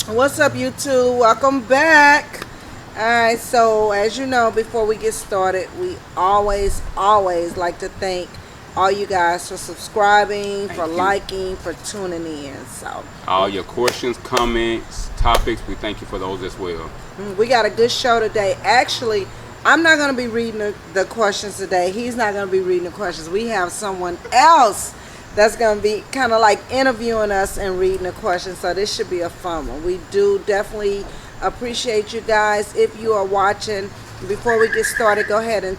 What's up, YouTube? Welcome back. Alright, so as you know, before we get started, we always like to thank all you guys for subscribing, for liking, for tuning in. So all your questions, comments, topics, we thank you for those as well. we got a good show today. Actually, I'm not going to be reading the questions today. He's not going to be reading the questions. We have someone else that's going to be kind of like interviewing us and reading the questions. So this should be a fun one. We do definitely appreciate you guys. If you are watching, before we get started, go ahead and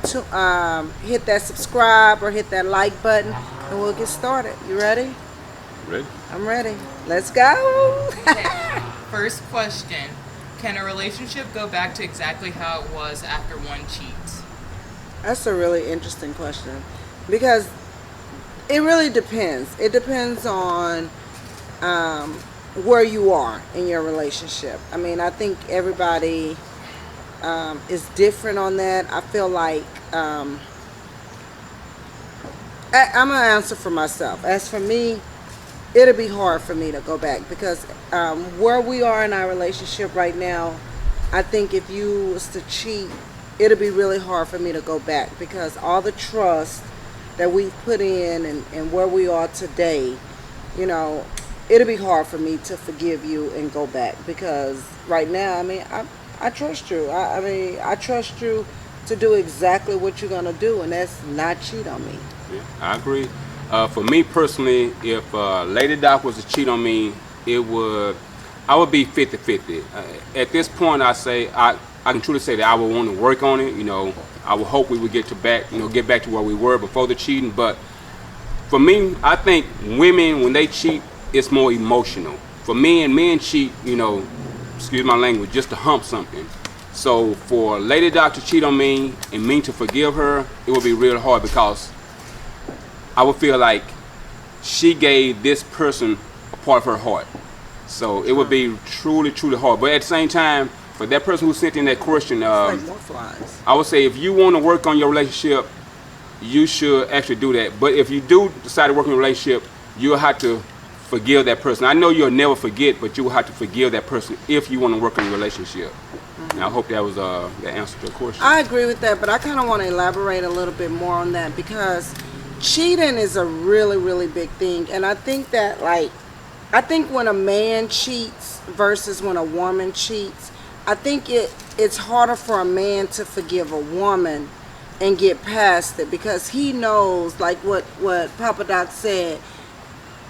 hit that subscribe or hit that like button, and we'll get started. You ready? Ready? I'm ready. Let's go. Okay. First question. Can a relationship go back to exactly how it was after one cheats? That's a really interesting question, because it really depends. It depends on where you are in your relationship. I mean, I think everybody is different on that. I feel like I'm gonna answer for myself. As for me, it'll be hard for me to go back, because where we are in our relationship right now, I think if you was to cheat, it'll be really hard for me to go back, because all the trust that we've put in and where we are today, you know, it'll be hard for me to forgive you and go back, because right now, I mean, I trust you. I mean, I trust you to do exactly what you're gonna do, and that's not cheat on me. Yeah, I agree. For me personally, if Lady Doc was to cheat on me, I would be 50-50. At this point, I can truly say that I would want to work on it. You know, I would hope we would get back to where we were before the cheating. But for me, I think women, when they cheat, it's more emotional. For men cheat, you know, excuse my language, just to hump something. So for Lady Doc to cheat on me and me to forgive her, it would be real hard, because I would feel like she gave this person a part of her heart. So it would be truly hard. But at the same time, for that person who sent in that question, I would say if you want to work on your relationship, you should actually do that. But if you do decide to work on your relationship, you'll have to forgive that person. I know you'll never forget, but you will have to forgive that person if you want to work on your relationship. And I hope that was the answer to your question. I agree with that, but I kind of want to elaborate a little bit more on that, because cheating is a really big thing. And I think that, like, I think when a man cheats versus when a woman cheats, I think it's harder for a man to forgive a woman and get past it, because he knows, like what Papa Doc said,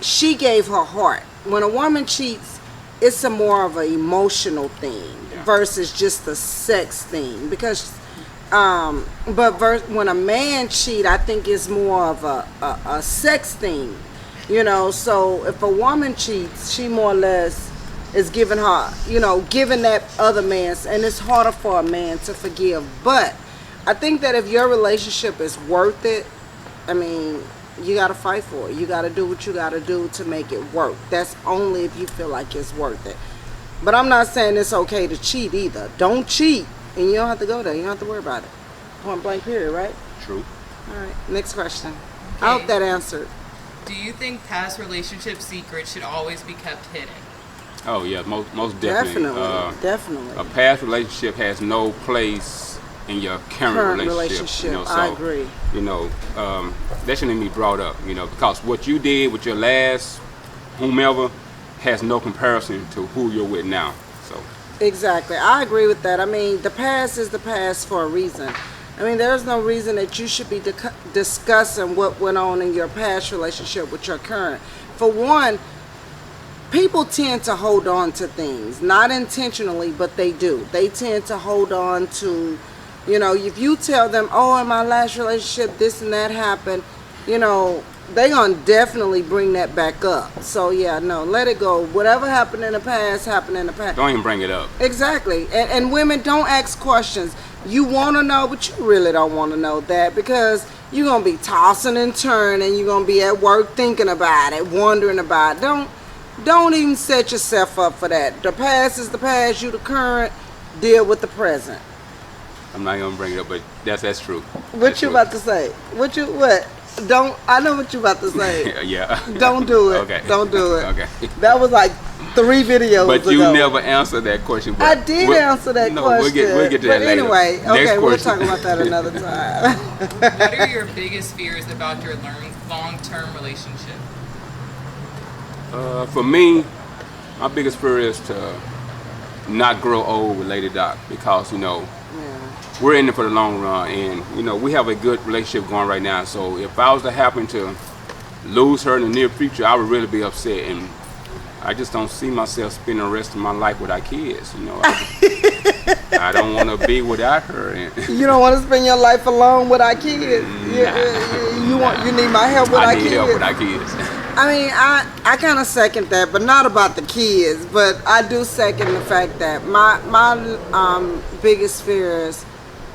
she gave her heart. When a woman cheats, it's a more of an emotional thing versus just a sex thing, because when a man cheat, I think it's more of a sex thing, you know. So if a woman cheats, she more or less is giving that other man's, and it's harder for a man to forgive. But I think that if your relationship is worth it, I mean, you got to fight for it. You got to do what you got to do to make it work. That's only if you feel like it's worth it. But I'm not saying it's okay to cheat either. Don't cheat, and you don't have to go there. You don't have to worry about it. Point blank period, right? True. All right, next question. Okay. I hope that answered. Do you think past relationship secrets should always be kept hidden? Oh yeah, most definitely. Definitely. A past relationship has no place in your current relationship. You know, so, I agree. You know, that shouldn't be brought up. You know, because what you did with your last whomever has no comparison to who you're with now. So. Exactly. I agree with that. I mean, the past is the past for a reason. I mean, there's no reason that you should be discussing what went on in your past relationship with your current. For one, people tend to hold on to things, not intentionally, but they do. They tend to hold on to, you know, if you tell them, oh, in my last relationship, this and that happened, you know, they're going to definitely bring that back up. So, yeah, no, let it go. Whatever happened in the past, happened in the past. Don't even bring it up. Exactly. And women, don't ask questions. You want to know, but you really don't want to know that, because you're going to be tossing and turning. You're going to be at work thinking about it, wondering about it. Don't even set yourself up for that. The past is the past. You the current. Deal with the present. I'm not going to bring it up, but that's true. What you about to say? What? Don't. I know what you about to say. Yeah. Don't do it. Okay. Don't do it. Okay. That was like 3 videos But you ago. never answered that question. I But did answer that no, question. We'll get to but that later. anyway, Next okay, we'll question. talk about that another time. What are your biggest fears about your long-term relationship? For me, my biggest fear is to not grow old with Lady Doc because, we're in it for the long run, and, we have a good relationship going right now. So if I was to happen to lose her in the near future, I would really be upset, and I just don't see myself spending the rest of my life with our kids. I don't want to be without her. You don't want to spend your life alone with our kids. You need my help with our kids. I need help with our kids. I mean, I kind of second that, but not about the kids. But I do second the fact that my biggest fear is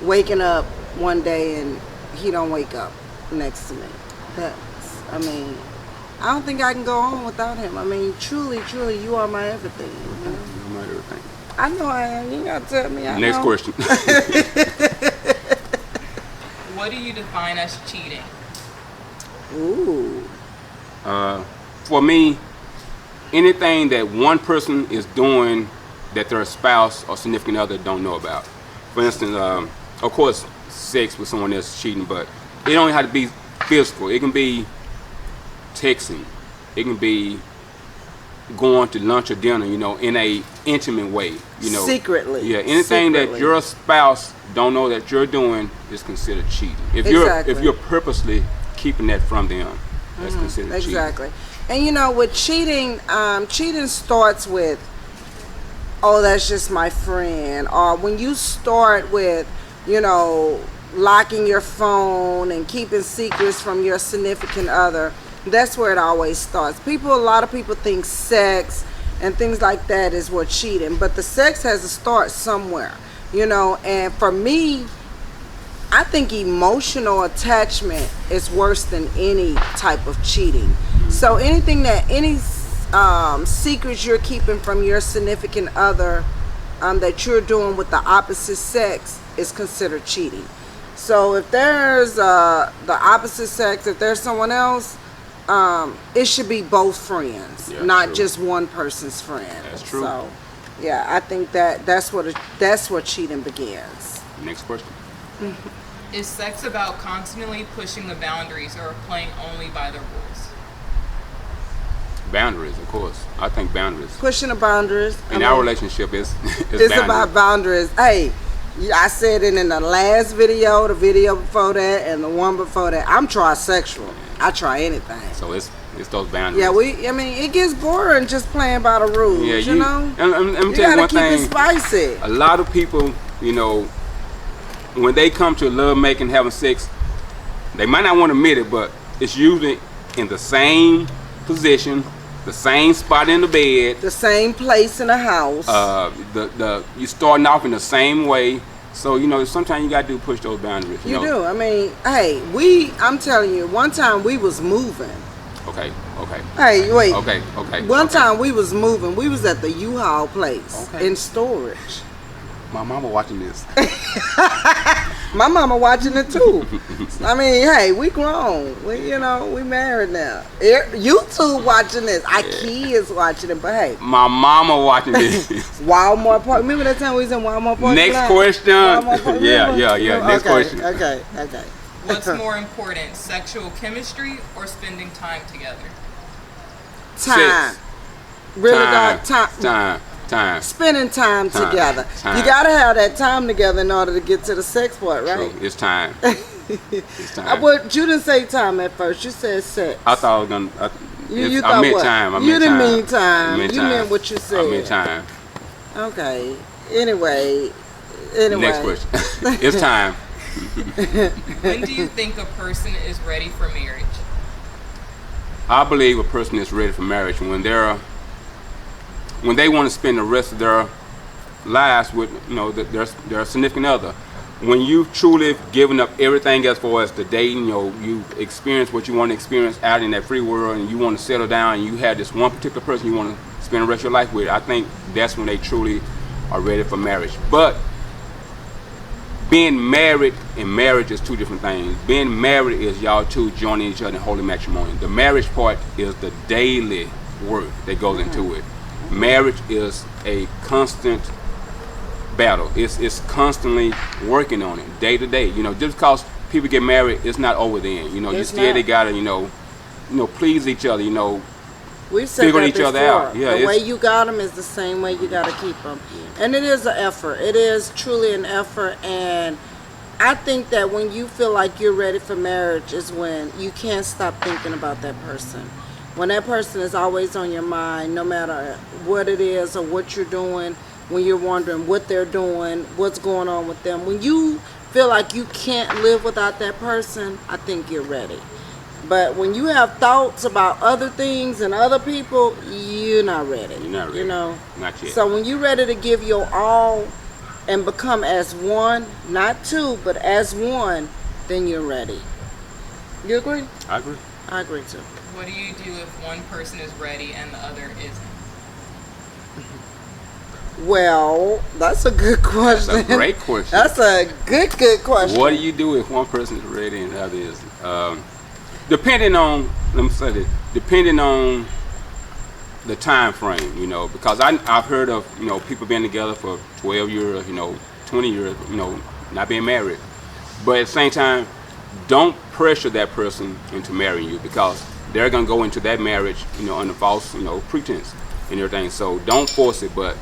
waking up one day and he don't wake up next to me. I don't think I can go on without him. I mean, truly, you are my everything. You're my everything. I know I am. You gotta tell me. Next question. What do you define as cheating? Ooh. For me, anything that one person is doing that their spouse or significant other don't know about. For instance, of course, sex with someone else is cheating, but it don't have to be physical. It can be texting. It can be going to lunch or dinner, in a intimate way, Secretly. Yeah, anything Secretly. that your spouse don't know that you're doing is considered cheating. If Exactly. you're purposely keeping that from them, that's considered cheating. Exactly. And with cheating, cheating starts with, oh, that's just my friend. Or when you start with, locking your phone and keeping secrets from your significant other, that's where it always starts. A lot of people think sex and things like that is what cheating, but the sex has to start somewhere, and for me, I think emotional attachment is worse than any type of cheating. So any secrets you're keeping from your significant other that you're doing with the opposite sex is considered cheating. So if there's the opposite sex, if there's someone else, it should be both friends, not true. just one person's friend. That's true. So, yeah, I think that's where cheating begins. Next question. Is sex about constantly pushing the boundaries or playing only by the rules? Boundaries, of course. I think boundaries. Pushing the boundaries. Our relationship is It's boundaries. about boundaries. Hey, I said it in the last video, the video before that, and the one before that. I'm trisexual. I try anything. So it's those boundaries. Yeah, it gets boring just playing by the rules, Yeah, you know? And let me You tell you gotta one keep thing. it spicy. A lot of people, when they come to love making, having sex, they might not want to admit it, but it's usually in the same position, the same spot in the bed, The same place in the house. you starting off in the same way. So sometimes you gotta push those boundaries. You do. I mean, hey, I'm telling you, one time we was moving. Okay. Hey, wait. Okay. One time we was moving. We was at the U-Haul place Okay. in storage. My mama watching this. My mama watching it too. I mean, hey, we grown. We married now. YouTube watching this. Our kids watching it. But hey, My mama watching this. Walmart Park. Remember that time we was in Walmart Park? Next question. Walmart Park, remember? Yeah. Next question. Okay. What's more important, sexual chemistry or spending time together? Time. Sex. Really, dog. Time. Time. Spending time Time. together. Time. You gotta have that time together in order to get to the sex part, right? True. It's time. It's time. But you didn't say time at first. You said sex. I thought I was gonna. You I thought meant what? time. I You meant didn't time. mean time. I meant You time. meant what you said. I meant time. Okay. Anyway. Next question. It's time. When do you think a person is ready for marriage? I believe a person is ready for marriage when they want to spend the rest of their lives with their significant other. When you've truly given up everything as far as the dating, you experience what you want to experience out in that free world, and you want to settle down, and you have this one particular person you want to spend the rest of your life with, I think that's when they truly are ready for marriage. But being married and marriage is two different things. Being married is y'all two joining each other in holy matrimony. The marriage part is the daily work that goes into it. marriage is a constant battle. It's constantly working on it day to day. Just because people get married, it's not over then. You It's still they not. gotta please each other. We said Figuring that each other before. out. Yeah, The way it's- you got them is the same way you got to keep them. And it is an effort. It is truly an effort. And I think that when you feel like you're ready for marriage is when you can't stop thinking about that person. When that person is always on your mind, no matter what it is or what you're doing, when you're wondering what they're doing, what's going on with them. When you feel like you can't live without that person, I think you're ready. But when you have thoughts about other things and other people, you're not ready. You're not ready. Not yet. So when you're ready to give your all and become as one, not two, but as one, then you're ready. You agree? I agree. I agree too. What do you do if one person is ready and the other isn't? Well, that's a good question. That's a great question. That's a good question. What do you do if one person is ready and the other isn't? Depending on, let me say this, depending on the time frame, because I've heard of, people being together for 12 years, 20 years, not being married. But at the same time, don't pressure that person into marrying you, because they're going to go into that marriage, under false, pretense and everything. So don't force it, but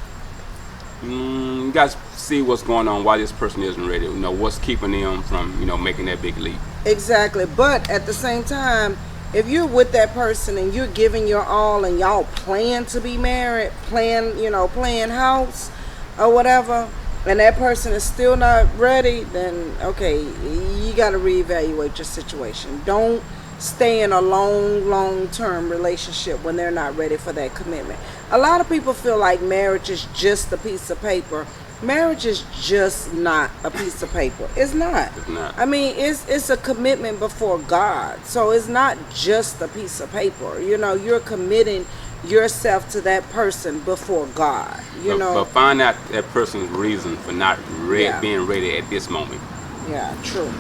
you guys see what's going on, why this person isn't ready, what's keeping them from, making that big leap. Exactly. But at the same time, if you're with that person and you're giving your all and y'all plan to be married, playing house or whatever, and that person is still not ready, then okay, you got to reevaluate your situation. Don't stay in a long-term relationship when they're not ready for that commitment. A lot of people feel like marriage is just a piece of paper. Marriage is just not a piece of paper. It's not. It's not. I mean, it's a commitment before God. So it's not just a piece of paper. You're committing yourself to that person before God. But find out that person's reason for not Yeah. being ready at this moment. Yeah, true.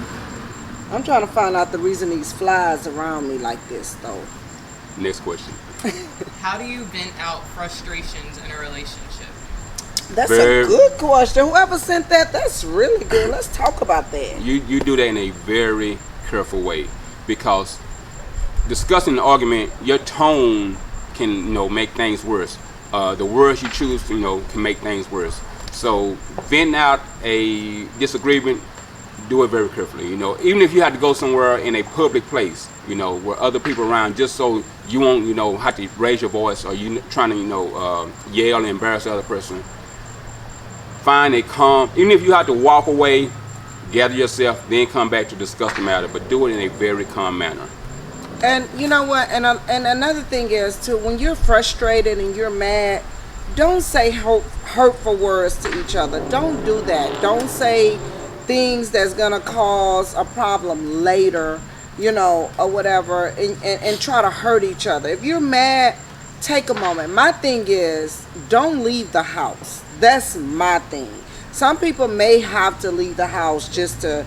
I'm trying to find out the reason these flies around me like this, though. Next question. How do you vent out frustrations in a relationship? That's a good question. Whoever sent that, that's really good. Let's talk about that. You do that in a very careful way, because discussing the argument, your tone can make things worse. The words you choose can make things worse. So vent out a disagreement, do it very carefully. Even if you have to go somewhere in a public place, where other people around, just so you won't have to raise your voice, or you trying to yell and embarrass the other person. Find a calm, even if you have to walk away, gather yourself, then come back to discuss the matter, but do it in a very calm manner. And you know what? And another thing is too, when you're frustrated and you're mad, don't say hurtful words to each other. Don't do that. Don't say things that's gonna cause a problem later, or whatever, and try to hurt each other. If you're mad, take a moment. My thing is, don't leave the house. That's my thing. Some people may have to leave the house just to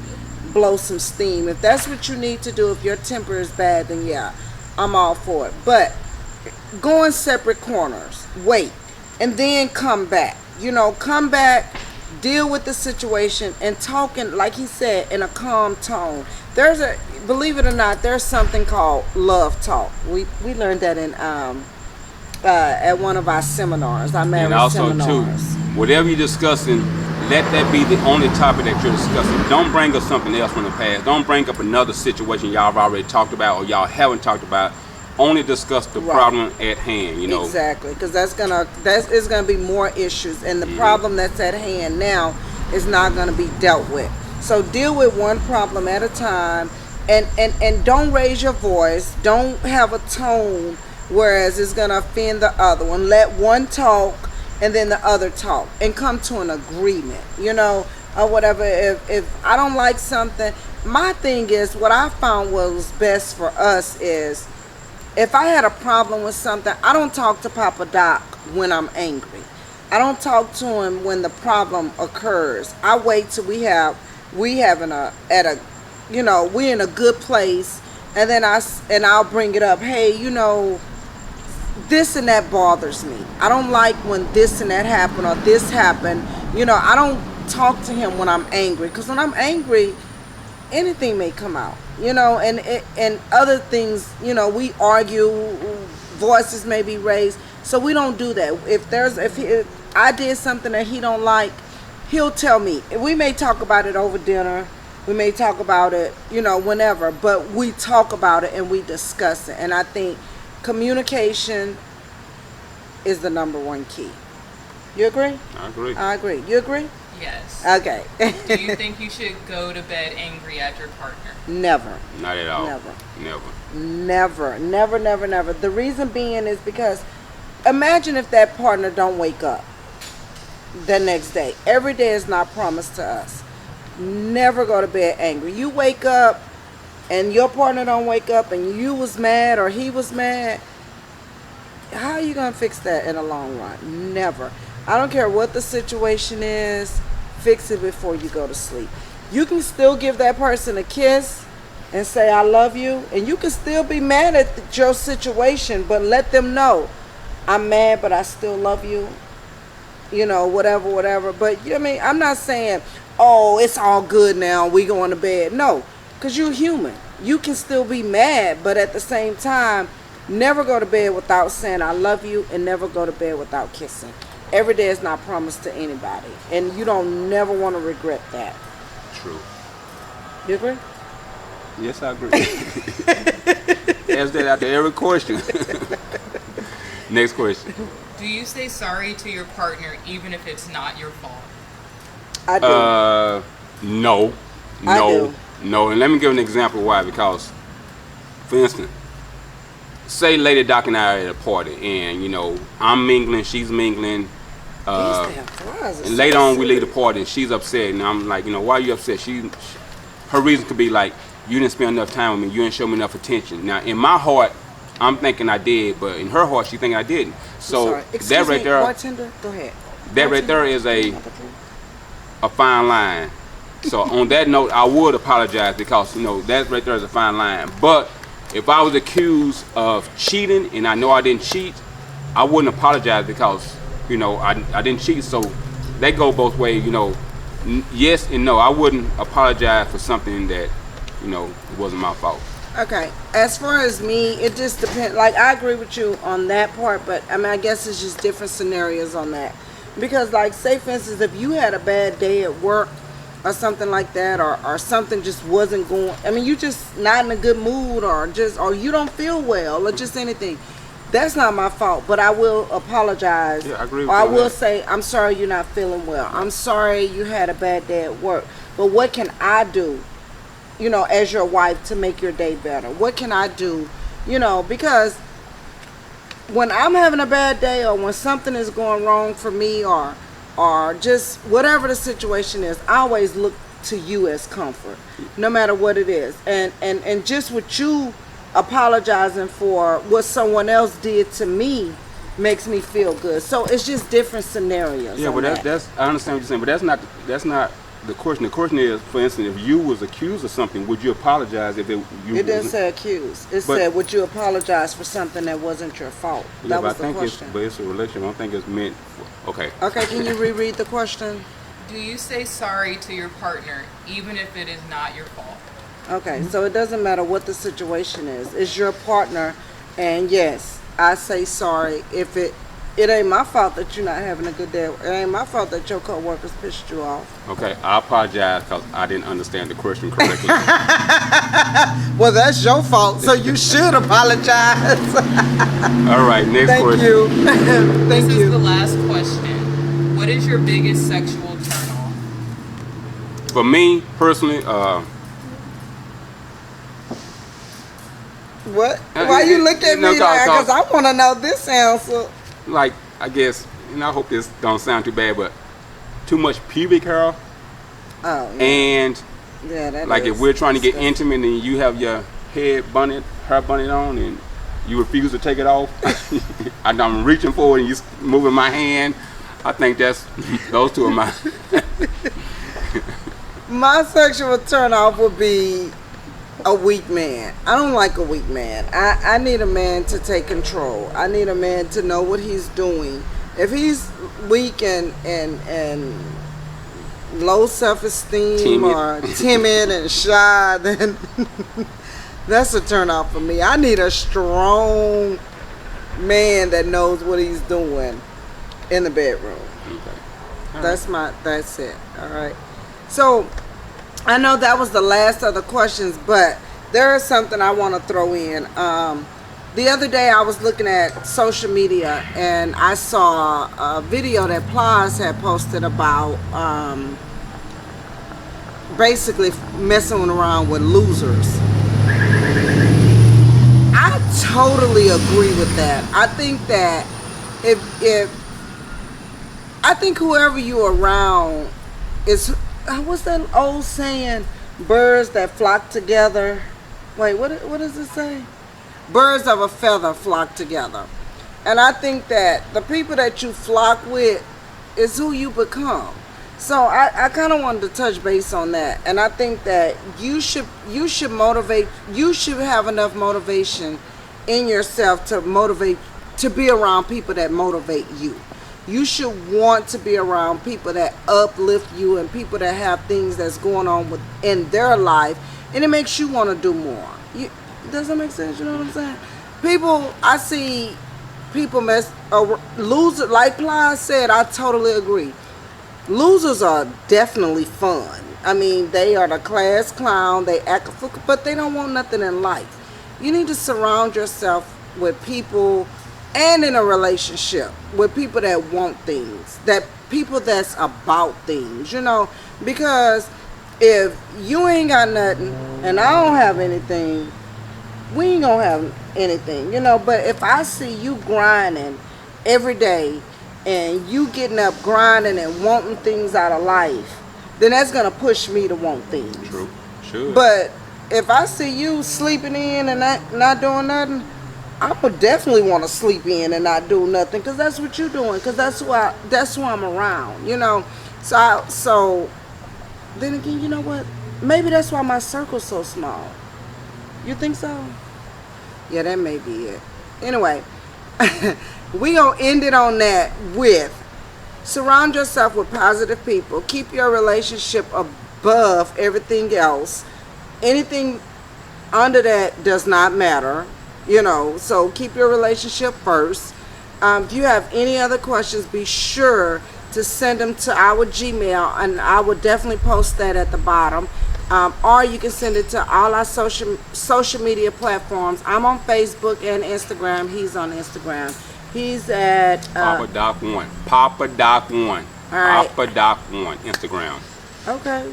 blow some steam. If that's what you need to do, if your temper is bad, then yeah, I'm all for it. But go in separate corners, wait, and then come back. Come back, deal with the situation, and talking, like he said, in a calm tone. Believe it or not, there's something called love talk. We learned that in at one of our seminars, our marriage And also seminars. too, whatever you're discussing, let that be the only topic that you're discussing. Don't bring up something else from the past. Don't bring up another situation y'all have already talked about or y'all haven't talked about. Only discuss the problem at hand. Exactly, because that's gonna be more issues, and the problem that's at hand now is not gonna be dealt with. So deal with one problem at a time, and don't raise your voice. Don't have a tone whereas it's gonna offend the other one. Let one talk and then the other talk, and come to an agreement, or whatever. If I don't like something, my thing is, what I found was best for us is, if I had a problem with something, I don't talk to Papa Doc when I'm angry. I don't talk to him when the problem occurs. I wait till we're in a good place, and then I'll bring it up. Hey, this and that bothers me. I don't like when this and that happen or this happen. I don't talk to him when I'm angry, because when I'm angry, anything may come out. And other things. We argue, voices may be raised, so we don't do that. If I did something that he don't like, he'll tell me. We may talk about it over dinner. We may talk about it, whenever, but we talk about it and we discuss it. And I think communication is the number one key. You agree? I agree. I agree. You agree? Yes. Okay. Do you think you should go to bed angry at your partner? Never. Not at all. Never. Never. Never. The reason being is because imagine if that partner don't wake up the next day. Every day is not promised to us. Never go to bed angry. You wake up and your partner don't wake up and you was mad or he was mad. How are you going to fix that in the long run? Never. I don't care what the situation is. Fix it before you go to sleep. You can still give that person a kiss and say I love you, and you can still be mad at your situation, but let them know I'm mad but I still love you. Whatever. But I'm not saying, oh, it's all good now, we going to bed. No, because you're human. You can still be mad, but at the same time, never go to bed without saying I love you, and never go to bed without kissing. Every day is not promised to anybody, and you don't never want to regret that. True. You agree? Yes, I agree. Ask that after every question. Next question. Do you say sorry to your partner even if it's not your fault? I do. No. I do. No. And let me give an example why. Because, for instance, say Lady Doc and I are at a party, and I'm mingling, she's mingling. And later on, we leave the party, and she's upset, and I'm like, why are you upset? Her reason could be like, you didn't spend enough time with me, you didn't show me enough attention. Now, in my heart, I'm thinking I did, but in her heart, she thinking I didn't. So that right there, bartender, go ahead. That right there is a fine line. So on that note, I would apologize, because that right there is a fine line. But if I was accused of cheating and I know I didn't cheat, I wouldn't apologize, because I didn't cheat. So they go both ways. Yes and no. I wouldn't apologize for something that it wasn't my fault. Okay, as far as me, it just depends. Like, I agree with you on that part, but I guess it's just different scenarios on that. Because, like, say for instance, if you had a bad day at work or something like that, or something just wasn't going, you just not in a good mood, or you don't feel well, or just anything, that's not my fault. But I will apologize. Yeah, I agree with or I you on will that. say, I'm sorry you're not feeling well. I'm sorry you had a bad day at work. But what can I do, as your wife, to make your day better? What can I do? Because when I'm having a bad day, or when something is going wrong for me, or just whatever the situation is, I always look to you as comfort, no matter what it is. And just with you apologizing for what someone else did to me makes me feel good. So it's just different scenarios. Yeah, but that's I understand what you're saying, but that's not the question. The question is, for instance, if you was accused of something, would you apologize if you? It didn't say accused. It said, would you apologize for something that wasn't your fault? Yeah, that was but the I think question. it's a relationship. I don't think it's meant. Okay. Okay, can you reread the question? Do you say sorry to your partner even if it is not your fault? Okay, so it doesn't matter what the situation is. It's your partner, and yes, I say sorry if it ain't my fault that you're not having a good day. It ain't my fault that your coworkers pissed you off. Okay, I apologize because I didn't understand the question correctly. Well, that's your fault, so you should apologize. All right, next question. Thank you. Thank This you. is the last question. What is your biggest sexual turn off? For me personally, What? Why you look at me like? Because I want to know this answer. like, I guess, I hope this don't sound too bad, but too much pubic hair. Oh, yeah. And Yeah, that like is if we're trying to get disgusting. intimate and you have your hair bunted on, and you refuse to take it off, and I'm reaching forward and you moving my hand, I think those two are my. My sexual turn off would be a weak man. I don't like a weak man. I need a man to take control. I need a man to know what he's doing. If he's weak and low self-esteem or timid and shy, then that's a turn off for me. I need a strong man that knows what he's doing in the bedroom. Okay. That's it. All right. So I know that was the last of the questions, but there is something I want to throw in. The other day I was looking at social media and I saw a video that Plies had posted about basically messing around with losers. I totally agree with that. I think that I think whoever you're around is, what's that old saying? Birds that flock together. Wait, what does it say? Birds of a feather flock together. And I think that the people that you flock with is who you become. So I kind of wanted to touch base on that. And I think that you should motivate, you should have enough motivation in yourself to be around people that motivate you. You should want to be around people that uplift you and people that have things that's going on in their life, and it makes you want to do more. Does that make sense? You know what I'm saying? I see people loser. Like Ply said, I totally agree. Losers are definitely fun. I mean, they are the class clown. They act, but they don't want nothing in life. You need to surround yourself with people, and in a relationship with people that want things, that people that's about things, because if you ain't got nothing and I don't have anything, we ain't gonna have anything, but if I see you grinding every day and you getting up grinding and wanting things out of life, then that's gonna push me to want things. True. Sure. But if I see you sleeping in and not doing nothing, I would definitely want to sleep in and not do nothing, because that's what you're doing, because that's who I'm around, So then again, you know what? Maybe that's why my circle's so small. You think so? Yeah, that may be it. Anyway, we gonna end it on that with surround yourself with positive people. Keep your relationship above everything else. Anything under that does not matter. So keep your relationship first. If you have any other questions, be sure to send them to our Gmail, and I will definitely post that at the bottom. Or you can send it to all our social media platforms. I'm on Facebook and Instagram. He's on Instagram. He's at Papa Doc 1. Papa Doc 1. All right. Papa Doc 1. Instagram. Okay.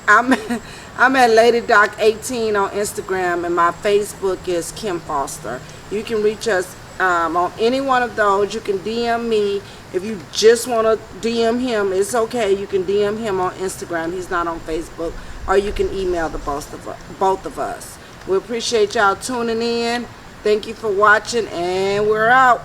I'm at Lady Doc 18 on Instagram, and my Facebook is Kim Foster. You can reach us on any one of those. You can DM me. If you just want to DM him, it's okay. You can DM him on Instagram. He's not on Facebook. Or you can email the both of us. We appreciate y'all tuning in. Thank you for watching, and we're out.